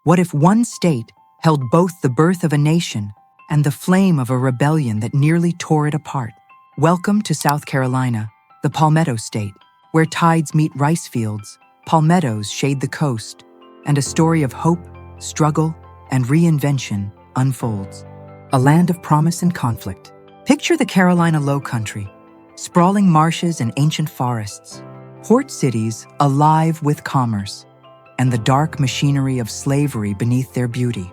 What if one state held both the birth of a nation and the flame of a rebellion that nearly tore it apart? Welcome to South Carolina, the Palmetto State, where tides meet rice fields, palmettos shade the coast, and a story of hope, struggle, and reinvention unfolds. A land of promise and conflict. Picture the Carolina Lowcountry, sprawling marshes and ancient forests, port cities alive with commerce, and the dark machinery of slavery beneath their beauty.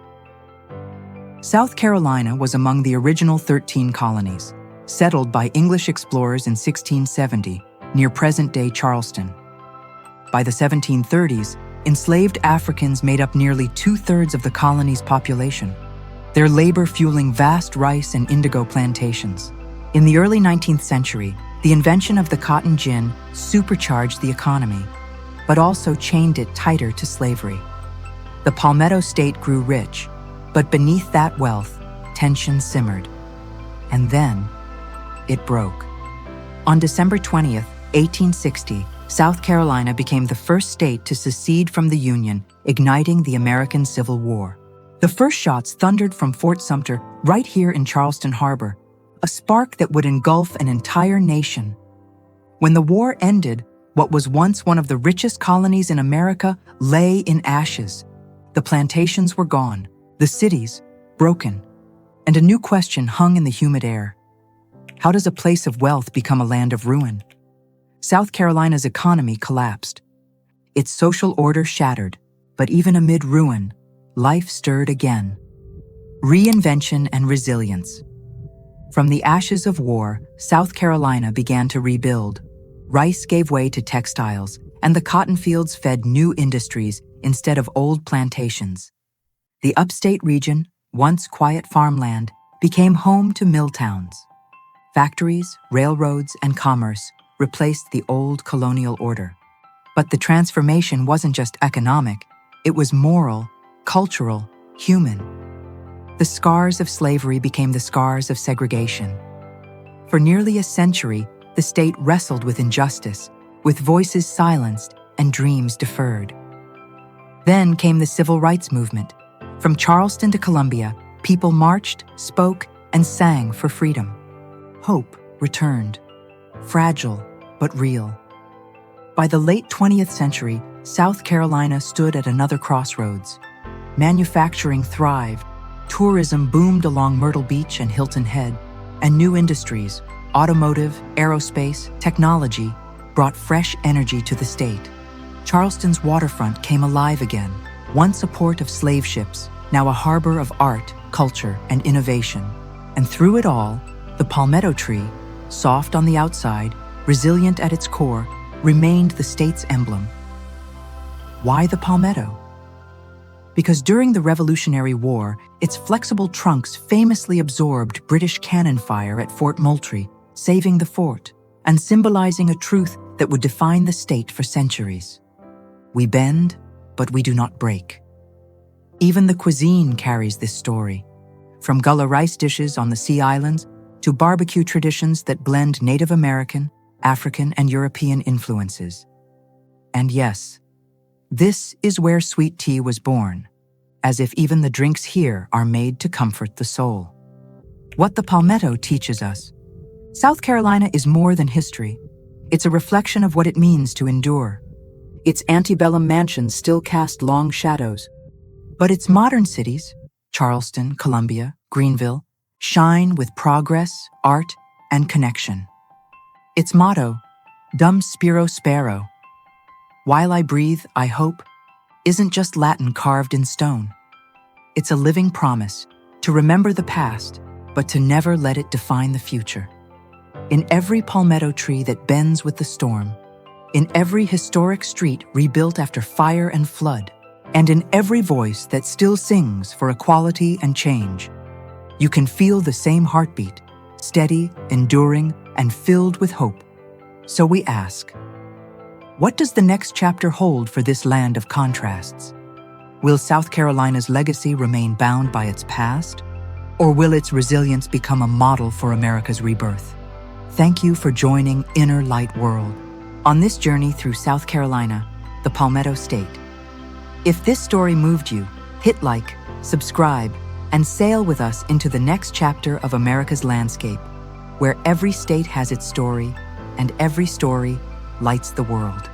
South Carolina was among the original 13 colonies, settled by English explorers in 1670 near present-day Charleston. By the 1730s, enslaved Africans made up nearly 2/3 of the colony's population, their labor fueling vast rice and indigo plantations. In the early 19th century, the invention of the cotton gin supercharged the economy, but also chained it tighter to slavery. The Palmetto State grew rich, but beneath that wealth, tension simmered. And then, it broke. On December 20th, 1860, South Carolina became the first state to secede from the Union, igniting the American Civil War. The first shots thundered from Fort Sumter right here in Charleston Harbor, a spark that would engulf an entire nation. When the war ended, what was once one of the richest colonies in America lay in ashes. The plantations were gone, the cities broken, and a new question hung in the humid air. How does a place of wealth become a land of ruin? South Carolina's economy collapsed. Its social order shattered, but even amid ruin, life stirred again. Reinvention and resilience. From the ashes of war, South Carolina began to rebuild. Rice gave way to textiles, and the cotton fields fed new industries instead of old plantations. The upstate region, once quiet farmland, became home to mill towns. Factories, railroads, and commerce replaced the old colonial order. But the transformation wasn't just economic, it was moral, cultural, human. The scars of slavery became the scars of segregation. For nearly a century, the state wrestled with injustice, with voices silenced and dreams deferred. Then came the civil rights movement. From Charleston to Columbia, people marched, spoke, and sang for freedom. Hope returned, fragile but real. By the late 20th century, South Carolina stood at another crossroads. Manufacturing thrived, tourism boomed along Myrtle Beach and Hilton Head, and new industries, automotive, aerospace, technology, brought fresh energy to the state. Charleston's waterfront came alive again, once a port of slave ships, now a harbor of art, culture, and innovation. And through it all, the palmetto tree, soft on the outside, resilient at its core, remained the state's emblem. Why the palmetto? Because during the Revolutionary War, its flexible trunks famously absorbed British cannon fire at Fort Moultrie, saving the fort and symbolizing a truth that would define the state for centuries. We bend, but we do not break. Even the cuisine carries this story. From Gullah rice dishes on the Sea Islands to barbecue traditions that blend Native American, African, and European influences. And yes, this is where sweet tea was born, as if even the drinks here are made to comfort the soul. What the palmetto teaches us. South Carolina is more than history. It's a reflection of what it means to endure. Its antebellum mansions still cast long shadows, but its modern cities, Charleston, Columbia, Greenville, shine with progress, art, and connection. Its motto, Dum Spiro Spero, while I breathe, I hope, isn't just Latin carved in stone. It's a living promise to remember the past, but to never let it define the future. In every palmetto tree that bends with the storm, in every historic street rebuilt after fire and flood, and in every voice that still sings for equality and change, you can feel the same heartbeat, steady, enduring, and filled with hope. So we ask, what does the next chapter hold for this land of contrasts? Will South Carolina's legacy remain bound by its past? Or will its resilience become a model for America's rebirth? Thank you for joining Inner Light World on this journey through South Carolina, the Palmetto State. If this story moved you, Hit like, subscribe, and sail with us into the next chapter of America's landscape, where every state has its story, and every story lights the world.